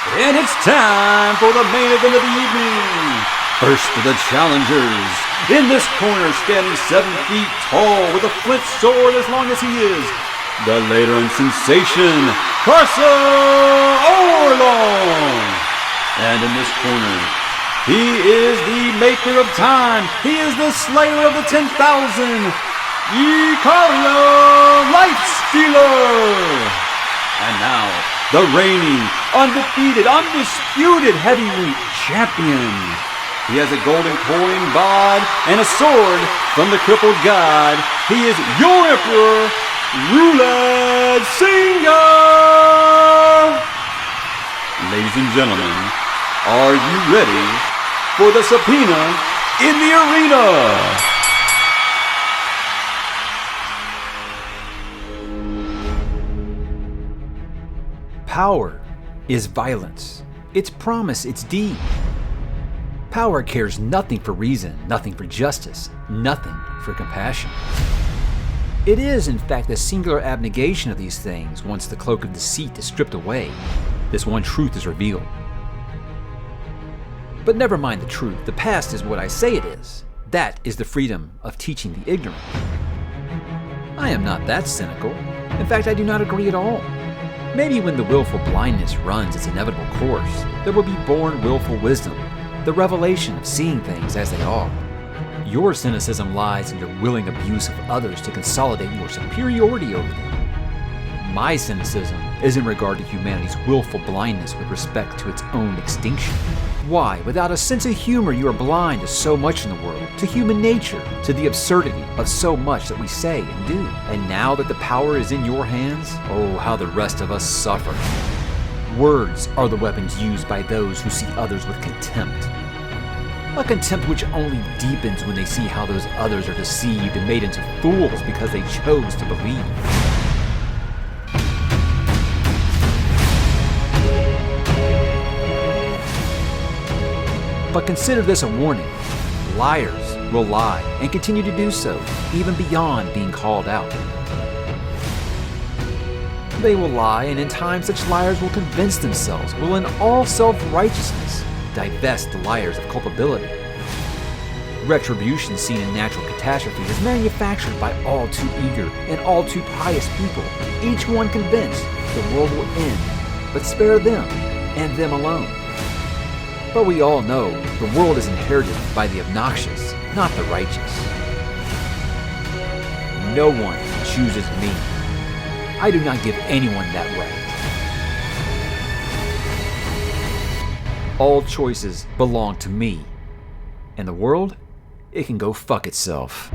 And it's time for the main event of the evening. First of the challengers. In this corner, standing 7 feet tall with a flint sword as long as he is, the later in sensation, Carson Orlong. And in this corner, he is the maker of time. He is the slayer of the 10,000. Icaria Lifestealer. And now, the reigning, undefeated, undisputed heavyweight champion. He has a golden coin bod and a sword from the crippled god. He is your emperor, Roulette Singer. Ladies and gentlemen, are you ready for the subpoena in the arena? Power is violence. Its promise, its deed. Power cares nothing for reason, nothing for justice, nothing for compassion. It is, in fact, the singular abnegation of these things once the cloak of deceit is stripped away. This one truth is revealed. But never mind the truth. The past is what I say it is. That is the freedom of teaching the ignorant. I am not that cynical. In fact, I do not agree at all. Maybe when the willful blindness runs its inevitable course, there will be born willful wisdom, the revelation of seeing things as they are. Your cynicism lies in your willing abuse of others to consolidate your superiority over them. My cynicism is in regard to humanity's willful blindness with respect to its own extinction. Why, without a sense of humor, you are blind to so much in the world, to human nature, to the absurdity of so much that we say and do. And now that the power is in your hands, oh, how the rest of us suffer. Words are the weapons used by those who see others with contempt. A contempt which only deepens when they see how those others are deceived and made into fools because they chose to believe. But consider this a warning. Liars will lie and continue to do so, even beyond being called out. They will lie, and in time such liars will convince themselves, will in all self-righteousness divest the liars of culpability. Retribution seen in natural catastrophe is manufactured by all too eager and all too pious people, each one convinced the world will end, but spare them and them alone. But we all know the world is inherited by the obnoxious, not the righteous. No one chooses me. I do not give anyone that right. All choices belong to me. And the world, it can go fuck itself.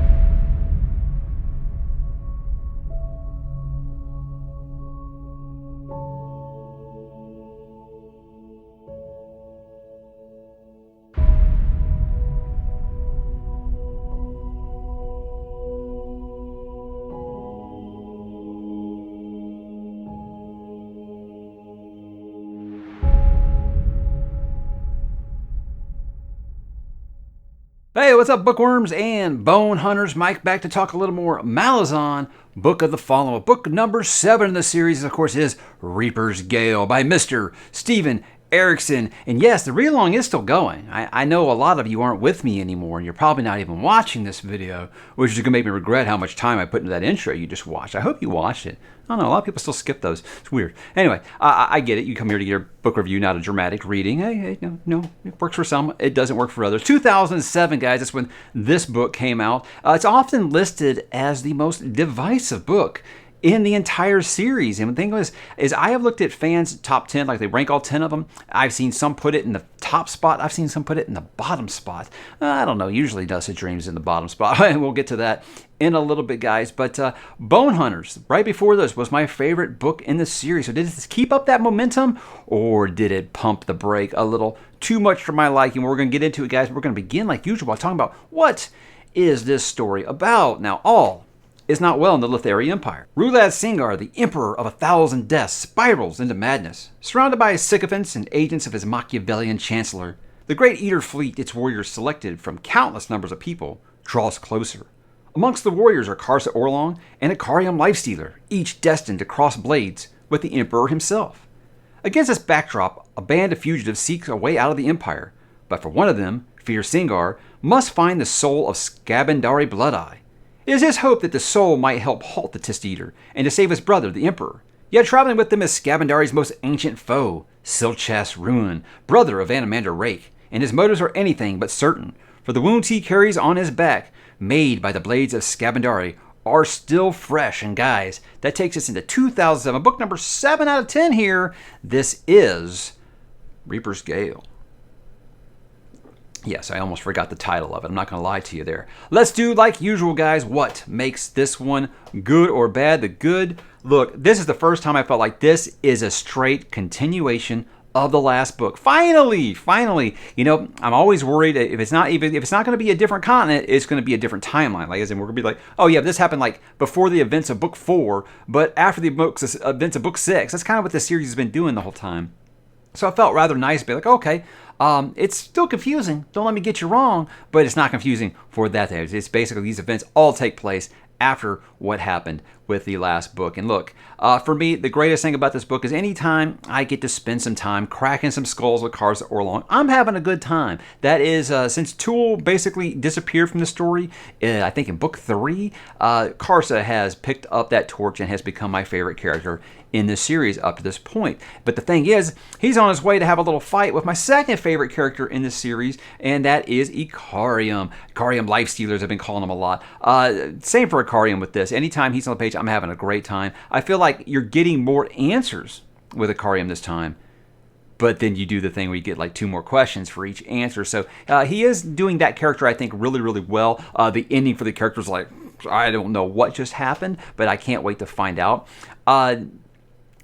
Hey, what's up, bookworms and bone hunters? Mike back to talk a little more Malazan Book of the Fallen. Book number 7 in the series, of course, is Reaper's Gale by Mr. Stephen Erikson. And yes, the read-along is still going. I know a lot of you aren't with me anymore, and you're probably not even watching this video, which is going to make me regret how much time I put into that intro you just watched. I hope you watched it. I don't know, a lot of people still skip those. It's weird. Anyway, I get it. You come here to get a book review, not a dramatic reading. Hey, no, it works for some. It doesn't work for others. 2007, guys, that's when this book came out. It's often listed as the most divisive book in the entire series. And the thing is I have looked at fans' top 10, like they rank all 10 of them. I've seen some put it in the top spot. I've seen some put it in the bottom spot. I don't know. Usually Dusted Dreams in the bottom spot. And we'll get to that in a little bit, guys. But Bone Hunters, right before this, was my favorite book in the series. So did this keep up that momentum, or did it pump the brake a little too much for my liking? We're going to get into it, guys. We're going to begin, like usual, by talking about what is this story about. Now, all is not well in the Lithari Empire. Roulette Singer, the Emperor of 1,000 Deaths, spirals into madness. Surrounded by his sycophants and agents of his Machiavellian chancellor, the Great Eater fleet, its warriors selected from countless numbers of people, draws closer. Amongst the warriors are Carson Orlong and Ikariam Lifestealer, each destined to cross blades with the Emperor himself. Against this backdrop, a band of fugitives seeks a way out of the Empire, but for one of them, Fear Singar, must find the soul of Scabandari Bloodeye. It is his hope that the soul might help halt the Tist Eater and to save his brother, the Emperor. Yet traveling with them is Scabandari's most ancient foe, Silchas Ruin, brother of Animander Rake, and his motives are anything but certain, for the wounds he carries on his back, made by the blades of Scabandari, are still fresh. And guys, that takes us into 2007, book number 7 out of 10 here. This is Reaper's Gale. Yes, I almost forgot the title of it. I'm not going to lie to you there. Let's do like usual, guys. What makes this one good or bad? The good. Look, this is the first time I felt like this is a straight continuation of the last book. Finally. You know, I'm always worried if it's not going to be a different continent, it's going to be a different timeline. Like, as in, we're going to be like, oh yeah, this happened like before the events of book 4, but after the events of book 6. That's kind of what the series has been doing the whole time. So I felt rather nice to be like, okay, it's still confusing. Don't let me get you wrong, but it's not confusing for that. It's basically these events all take place after what happened with the last book. And look, for me, the greatest thing about this book is anytime I get to spend some time cracking some skulls with Karsa Orlong, I'm having a good time. That is, since Tool basically disappeared from the story, I think in book 3, Karsa has picked up that torch and has become my favorite character in this series up to this point. But the thing is, he's on his way to have a little fight with my second favorite character in this series, and that is Ikariam. Ikariam Lifestealers, I've been calling him a lot. Same for Ikariam with this. Anytime he's on the page, I'm having a great time. I feel like you're getting more answers with Ikariam this time, but then you do the thing where you get like 2 more questions for each answer. So he is doing that character, I think, really, really well. The ending for the character is like, I don't know what just happened, but I can't wait to find out.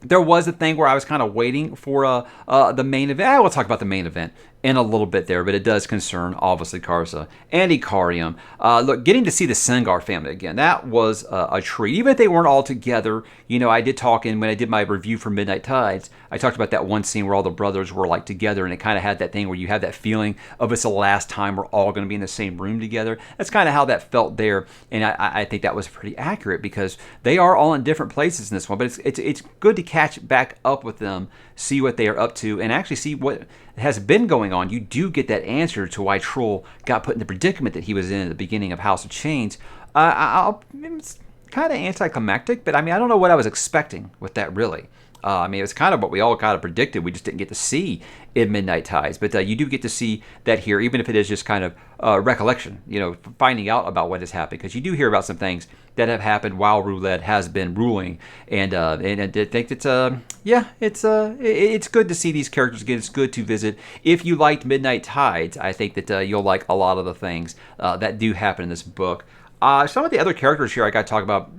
There was a thing where I was kind of waiting for the main event. We'll talk about the main event in a little bit there, but it does concern, obviously, Karsa and Ikariam. Look, getting to see the Singar family again, that was a treat. Even if they weren't all together, you know, I did talk when I did my review for Midnight Tides, I talked about that one scene where all the brothers were like together, and it kind of had that thing where you have that feeling of it's the last time we're all going to be in the same room together. That's kind of how that felt there, and I think that was pretty accurate because they are all in different places in this one, but it's good to catch back up with them, see what they are up to, and actually see what has been going on. You do get that answer to why Troll got put in the predicament that he was in at the beginning of House of Chains. It's kind of anticlimactic, but I mean, I don't know what I was expecting with that, really. I mean, it was kind of what we all kind of predicted. We just didn't get to see in Midnight Tides. But you do get to see that here, even if it is just kind of recollection, you know, finding out about what has happened. Because you do hear about some things that have happened while Roulette has been ruling. And I think it's good to see these characters again. It's good to visit. If you liked Midnight Tides, I think that you'll like a lot of the things that do happen in this book. Some of the other characters here I got to talk about.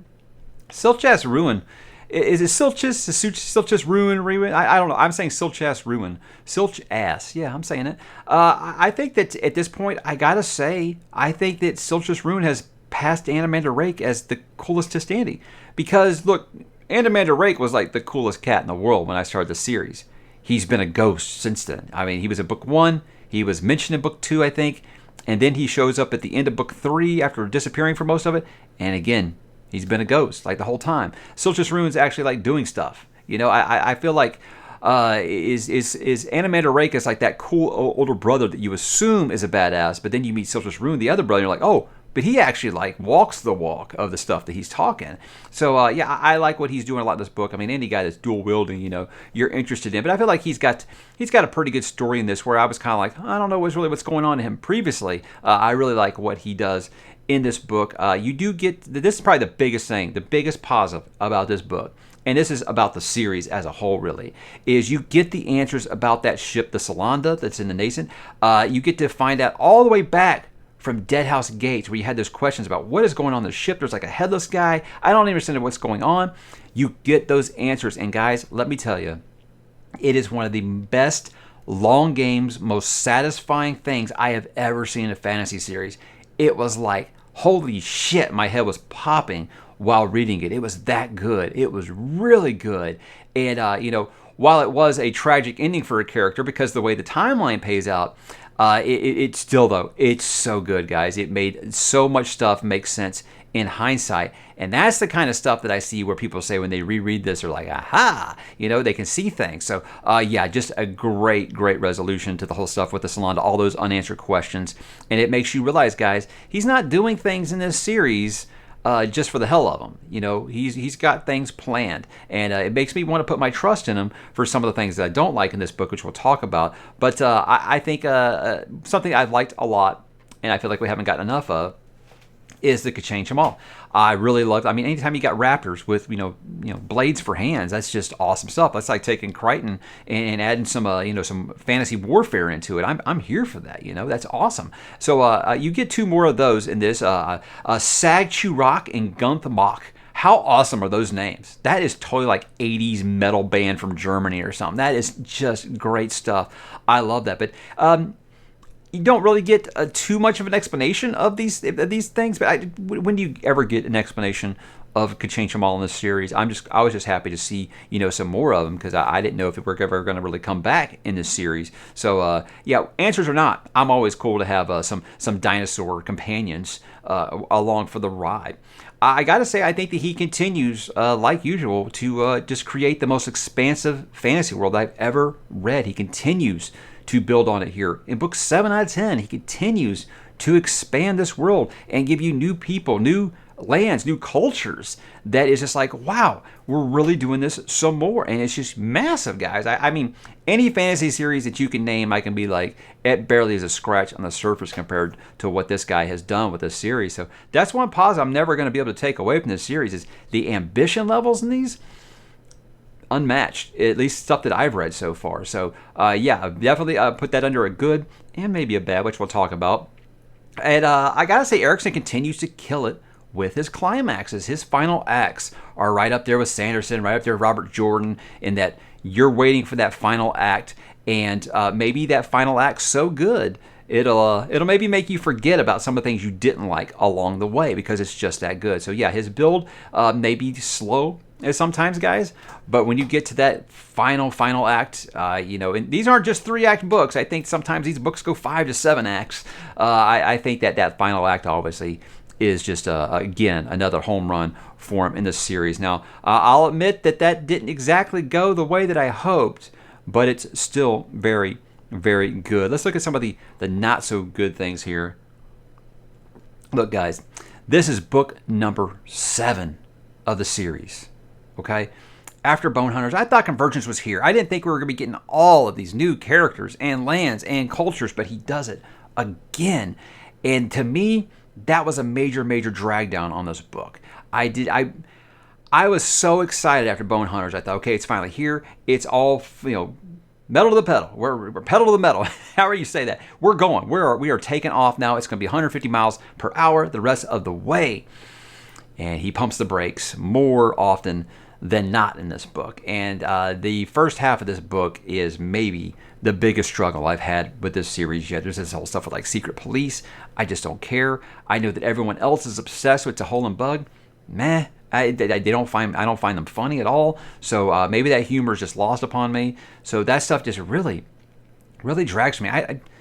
Silchas Ruin. Is it Silchas Ruin? I don't know. I'm saying Silchas Ruin. Silchas. Yeah, I'm saying it. I think that at this point, I gotta say, I think that Silchas Ruin has passed Animander Rake as the coolest Tistandi. Because, look, Animander Rake was like the coolest cat in the world when I started the series. He's been a ghost since then. I mean, he was in book 1. He was mentioned in book 2, I think. And then he shows up at the end of book 3 after disappearing for most of it. And again, he's been a ghost like the whole time. Silchas Ruin's actually like doing stuff. You know, I feel like is Animander Rake is like that cool older brother that you assume is a badass, but then you meet Silchas Ruin, the other brother, and you're like, oh, but he actually like walks the walk of the stuff that he's talking. So yeah, I like what he's doing a lot in this book. I mean, any guy that's dual wielding, you know, you're interested in. But I feel like he's got a pretty good story in this. Where I was kind of like, I don't know what's going on to him previously. I really like what he does in this book. You do get, this is probably the biggest thing, the biggest positive about this book, and this is about the series as a whole really, is you get the answers about that ship, the Solanda, that's in the Nascent. You get to find out all the way back from Deadhouse Gates, where you had those questions about what is going on the ship. There's like a headless guy. I don't understand what's going on. You get those answers, and guys, let me tell you, it is one of the best long games, most satisfying things I have ever seen in a fantasy series. It was like, holy shit, my head was popping while reading it. It was that good. It was really good. And, you know, while it was a tragic ending for a character because the way the timeline pays out, it still, though, it's so good, guys. It made so much stuff make sense in hindsight. And that's the kind of stuff that I see where people say when they reread this, they're like, aha, they can see things. So yeah, just a great resolution to the whole stuff with the Salon, to all those unanswered questions. And it makes you realize, guys, he's not doing things in this series just for the hell of them. He's got things planned, and it makes me want to put my trust in him for some of the things that I don't like in this book, which we'll talk about. But I think something I've liked a lot, and I feel like we haven't gotten enough of, is the Ka-Change Them All. I really love. I mean, anytime you got raptors with blades for hands, that's just awesome stuff. That's like taking Crichton and adding some some fantasy warfare into it. I'm here for that. That's awesome. So you get two more of those in this. Sag Churok and Gunth Mock. How awesome are those names? That is totally like 80s metal band from Germany or something. That is just great stuff. I love that. But you don't really get too much of an explanation of these things, but when do you ever get an explanation of Ka-Change Them All in this series? I was just happy to see some more of them, because I didn't know if we're ever going to really come back in this series. So yeah, answers or not, I'm always cool to have some dinosaur companions along for the ride. I got to say, I think that he continues, like usual, to just create the most expansive fantasy world I've ever read. He continues to build on it here. In book 7 out of 10, he continues to expand this world and give you new people, new lands, new cultures. That is just like, wow, we're really doing this some more. And it's just massive, guys. I mean, any fantasy series that you can name, I can be like, it barely is a scratch on the surface compared to what this guy has done with this series. So that's one positive I'm never going to be able to take away from this series, is the ambition levels in these. Unmatched, at least stuff that I've read so far. So yeah, definitely put that under a good and maybe a bad, which we'll talk about. And I gotta say, Erikson continues to kill it with his climaxes. His final acts are right up there with Sanderson, right up there with Robert Jordan, in that you're waiting for that final act, and maybe that final act's so good it'll maybe make you forget about some of the things you didn't like along the way, because it's just that good. So yeah, his build may be slow sometimes, guys, but when you get to that final act, and these aren't just 3-act books. I think sometimes these books go 5 to 7 acts. I think that final act obviously is just again another home run for him in this series. Now I'll admit that didn't exactly go the way that I hoped, but it's still very good. Let's look at some of the not so good things here. Look, guys, this is book number 7 of the series. Okay, after Bone Hunters, I thought Convergence was here. I didn't think we were going to be getting all of these new characters and lands and cultures, but he does it again. And to me, that was a major drag down on this book. I was so excited after Bone Hunters. I thought, okay, it's finally here. It's all, metal to the pedal. We're pedal to the metal. However you say that. We're going. We are taking off now. It's going to be 150 miles per hour the rest of the way. And he pumps the brakes more often than not in this book. And the first half of this book is maybe the biggest struggle I've had with this series yet. There's this whole stuff with like secret police. I just don't care. I know that everyone else is obsessed with Tahol and Bug. Meh. I don't find them funny at all. So maybe that humor is just lost upon me. So that stuff just really drags me.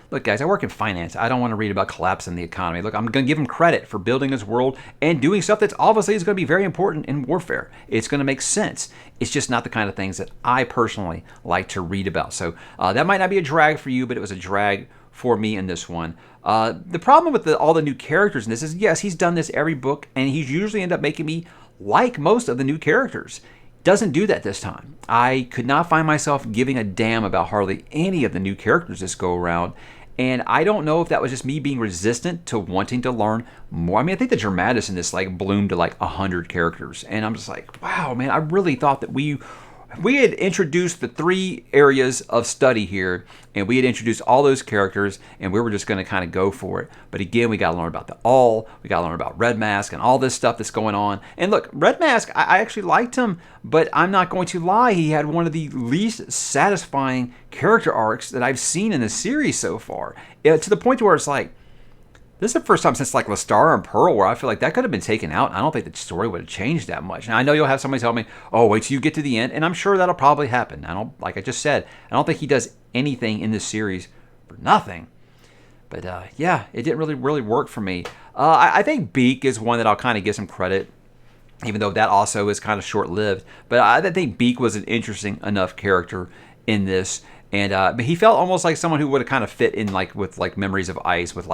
Look, guys, I work in finance. I don't want to read about collapse in the economy. Look, I'm going to give him credit for building his world and doing stuff that's obviously is going to be very important in warfare. It's going to make sense. It's just not the kind of things that I personally like to read about. So that might not be a drag for you, but it was a drag for me in this one. The problem with all the new characters in this is, yes, he's done this every book, and he's usually end up making me like most of the new characters. Doesn't do that this time. I could not find myself giving a damn about hardly any of the new characters this go around. And I don't know if that was just me being resistant to wanting to learn more. I mean, I think the dramatists in this like bloomed to like 100 characters. And I'm just like, wow, man, I really thought that we had introduced the 3 areas of study here, and we had introduced all those characters, and we were just going to kind of go for it. But again, we got to learn about the All, we got to learn about Red Mask and all this stuff that's going on. And look, Red Mask, I actually liked him, but I'm not going to lie, he had one of the least satisfying character arcs that I've seen in the series so far. To the point where it's like, this is the first time since like Lestar and Pearl where I feel like that could have been taken out. I don't think the story would have changed that much. Now I know you'll have somebody tell me, "Oh, wait till you get to the end," and I'm sure that'll probably happen. Like I just said, I don't think he does anything in this series for nothing. But yeah, it didn't really work for me. I think Beak is one that I'll kind of give some credit, even though that also is kind of short-lived. But I think Beak was an interesting enough character in this, and but he felt almost like someone who would have kind of fit in with Memories of Ice with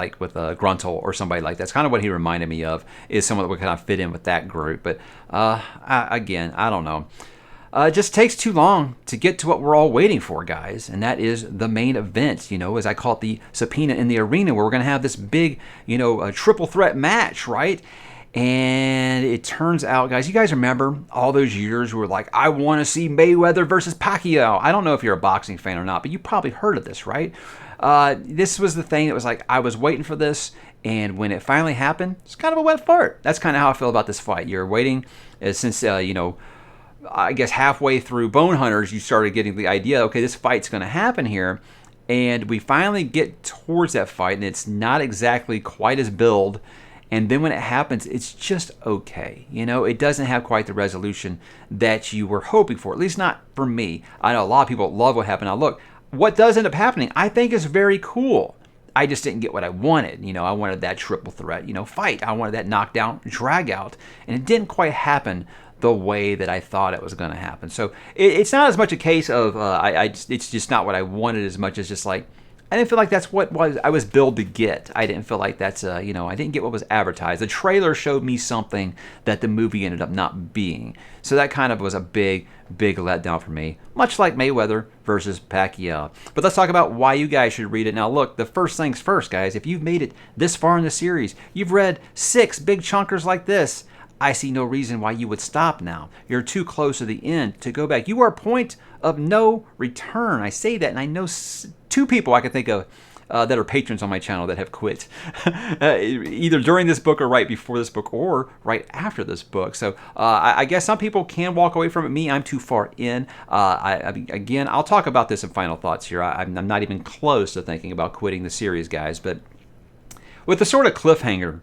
Gruntle or somebody like that. That's kind of what he reminded me of, is someone that would kind of fit in with that group. But again, I don't know. It just takes too long to get to what we're all waiting for, guys, and that is the main event, as I call it, the Subpoena in the arena, where we're going to have this big, triple threat match, right? And it turns out, guys, you guys remember all those years where like, I want to see Mayweather versus Pacquiao. I don't know if you're a boxing fan or not, but you probably heard of this, right? This was the thing that was like, I was waiting for this, and when it finally happened, it's kind of a wet fart. That's kind of how I feel about this fight. You're waiting since, I guess halfway through Bone Hunters, you started getting the idea, okay, this fight's going to happen here. And we finally get towards that fight, and it's not exactly quite as billed. And then when it happens, it's just okay. It doesn't have quite the resolution that you were hoping for, at least not for me. I know a lot of people love what happened. Now, look, what does end up happening, I think, is very cool. I just didn't get what I wanted. I wanted that triple threat, fight. I wanted that knockdown, drag out. And it didn't quite happen the way that I thought it was going to happen. So it's not as much a case of it's just not what I wanted as much as just like, I didn't feel like that's what I was billed to get. I didn't feel like that's, I didn't get what was advertised. The trailer showed me something that the movie ended up not being. So that kind of was a big, big letdown for me, much like Mayweather versus Pacquiao. But let's talk about why you guys should read it. Now, look, the first things first, guys. If you've made it this far in the series, you've read 6 big chunkers like this, I see no reason why you would stop now. You're too close to the end to go back. You are a point of no return. I say that, and I know 2 people I can think of that are patrons on my channel that have quit, either during this book or right before this book or right after this book. So I guess some people can walk away from it. Me, I'm too far in. Again, I'll talk about this in final thoughts here. I'm not even close to thinking about quitting the series, guys. But with the sort of cliffhanger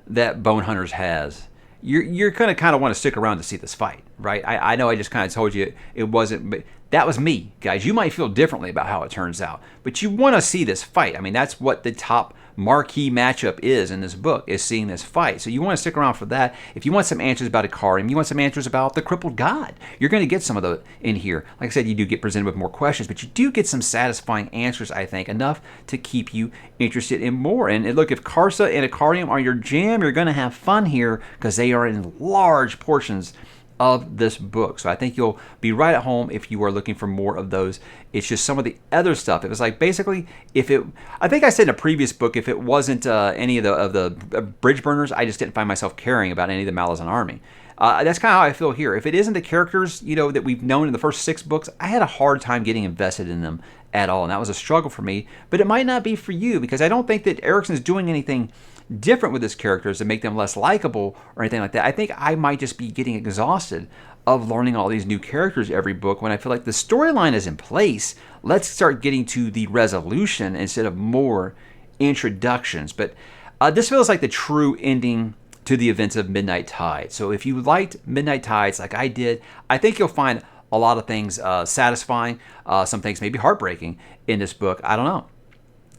that Bone Hunters has, you're going to kind of want to stick around to see this fight, right? I know I just kind of told you it wasn't, but that was me, guys. You might feel differently about how it turns out, but you want to see this fight. I mean, that's what the top marquee matchup is in this book, is seeing this fight. So you want to stick around for that. If you want some answers about Ikariam, you want some answers about the crippled god, you're going to get some of those in here. Like I said, you do get presented with more questions, but you do get some satisfying answers, I think, enough to keep you interested in more. And look, if Karsa and Ikariam are your jam, you're going to have fun here because they are in large portions of this book. So I think you'll be right at home if you are looking for more of those. It's just some of the other stuff. It was like, basically, I think I said in a previous book, if it wasn't any of the bridge burners, I just didn't find myself caring about any of the Malazan army. That's kind of how I feel here. If it isn't the characters, that we've known in the first 6 books, I had a hard time getting invested in them at all, and that was a struggle for me. But it might not be for you, because I don't think that Erikson is doing anything different with his characters to make them less likable or anything like that. I think I might just be getting exhausted of learning all these new characters every book when I feel like the storyline is in place. Let's start getting to the resolution instead of more introductions. But this feels like the true ending to the events of Midnight Tide. So if you liked Midnight Tides like I did, I think you'll find a lot of things satisfying, some things maybe heartbreaking in this book. I don't know.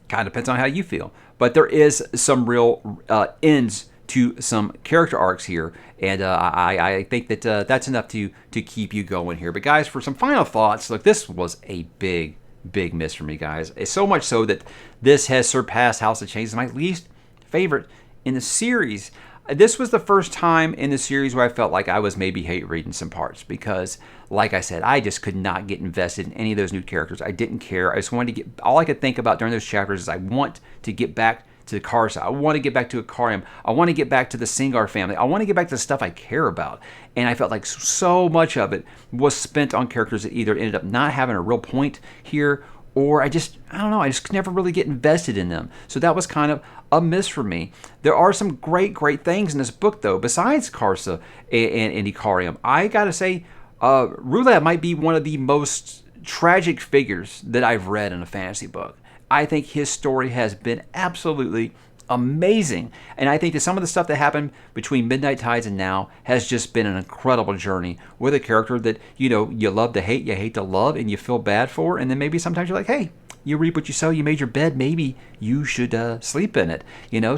Kind of depends on how you feel. But there is some real ends to some character arcs here, and I think that that's enough to keep you going here. But guys, for some final thoughts, look, this was a big, big miss for me, guys. It's so much so that this has surpassed House of Chains as my least favorite in the series. This was the first time in the series where I felt like I was maybe hate reading some parts because, like I said, I just could not get invested in any of those new characters. I didn't care. I just wanted to get, all I could think about during those chapters is I want to get back to Karsa. I want to get back to Ikariam. I want to get back to the Singar family. I want to get back to the stuff I care about. And I felt like so much of it was spent on characters that either ended up not having a real point here, or I just could never really get invested in them. So that was kind of a miss for me. There are some great, great things in this book, though, besides Karsa and Ikariam. I gotta say, Rulab might be one of the most tragic figures that I've read in a fantasy book. I think his story has been absolutely amazing. And I think that some of the stuff that happened between Midnight Tides and now has just been an incredible journey with a character that, you love to hate, you hate to love, and you feel bad for. And then maybe sometimes you're like, hey, you reap what you sow. You made your bed. Maybe you should sleep in it.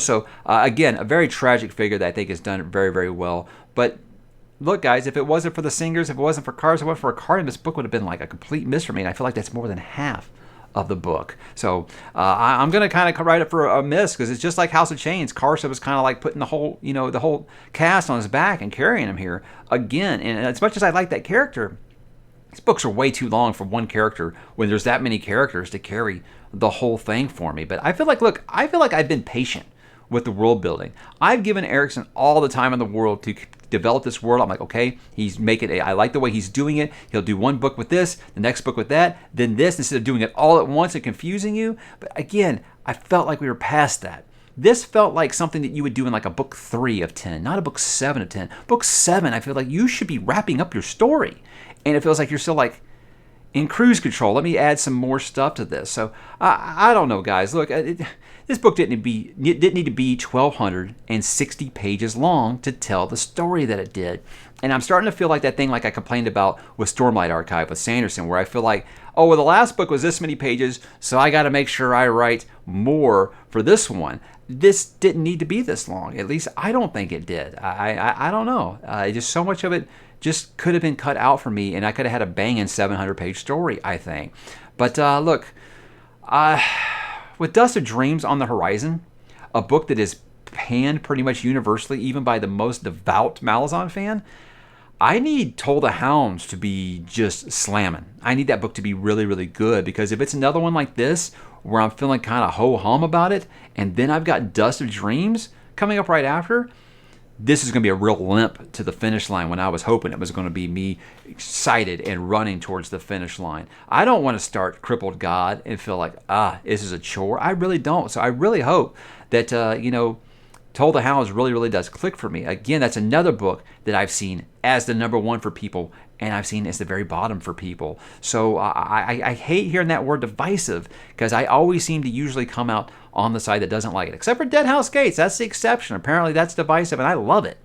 So again, a very tragic figure that I think has done very, very well. But look, guys, if it wasn't for the singers, if it wasn't for cars, if it wasn't for a card, this book would have been like a complete mystery. And I feel like that's more than half of the book. So I'm going to kind of write it for a miss, because it's just like House of Chains. Carson was kind of like putting the whole cast on his back and carrying him here again. And as much as I like that character, these books are way too long for one character when there's that many characters to carry the whole thing for me. But I feel like I've been patient with the world building. I've given Erikson all the time in the world to develop this world. I'm like, okay, I like the way he's doing it. He'll do one book with this, the next book with that, then this, instead of doing it all at once and confusing you. But again, I felt like we were past that. This felt like something that you would do in like a book 3 of 10, not a book 7 of 10. Book 7, I feel like you should be wrapping up your story. And it feels like you're still like in cruise control. Let me add some more stuff to this. So I don't know, guys. Look, this book didn't need to be 1,260 pages long to tell the story that it did. And I'm starting to feel like that thing like I complained about with Stormlight Archive with Sanderson, where I feel like, oh, well, the last book was this many pages, so I got to make sure I write more for this one. This didn't need to be this long. At least I don't think it did. I don't know. Just so much of it just could have been cut out for me, and I could have had a banging 700-page story, I think. But look, with Dust of Dreams on the horizon, a book that is panned pretty much universally, even by the most devout Malazan fan, I need Toll the Hounds to be just slamming. I need that book to be really, really good, because if it's another one like this, where I'm feeling kind of ho-hum about it, and then I've got Dust of Dreams coming up right after, this is going to be a real limp to the finish line, when I was hoping it was going to be me excited and running towards the finish line. I don't want to start Crippled God and feel like, this is a chore. I really don't. So I really hope that, Toll the Hounds really, really does click for me. Again, that's another book that I've seen as the number one for people, and I've seen as the very bottom for people. So I hate hearing that word divisive, because I always seem to usually come out on the side that doesn't like it, except for Dead House Gates. That's the exception. Apparently that's divisive, and I love it.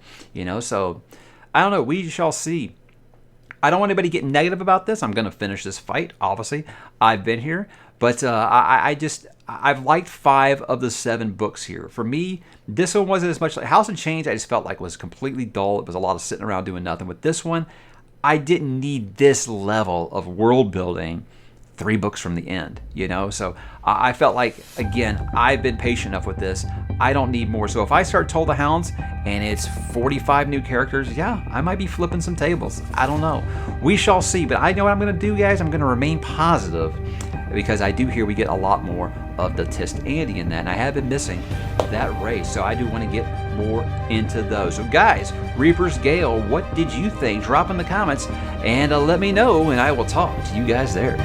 So I don't know. We shall see. I don't want anybody getting negative about this. I'm going to finish this fight, obviously. I've been here. But I've liked 5 of the 7 books here. For me, this one wasn't as much like House of Chains. I just felt like was completely dull. It was a lot of sitting around doing nothing. With this one, I didn't need this level of world building 3 books from the end, So I felt like, again, I've been patient enough with this. I don't need more. So if I start Toll the Hounds and it's 45 new characters, yeah, I might be flipping some tables. I don't know. We shall see. But I know what I'm going to do, guys. I'm going to remain positive, because I do hear we get a lot more of the Tist Andy in that, and I have been missing that race, so I do want to get more into those. So guys, Reaper's Gale, what did you think? Drop in the comments and let me know, and I will talk to you guys there.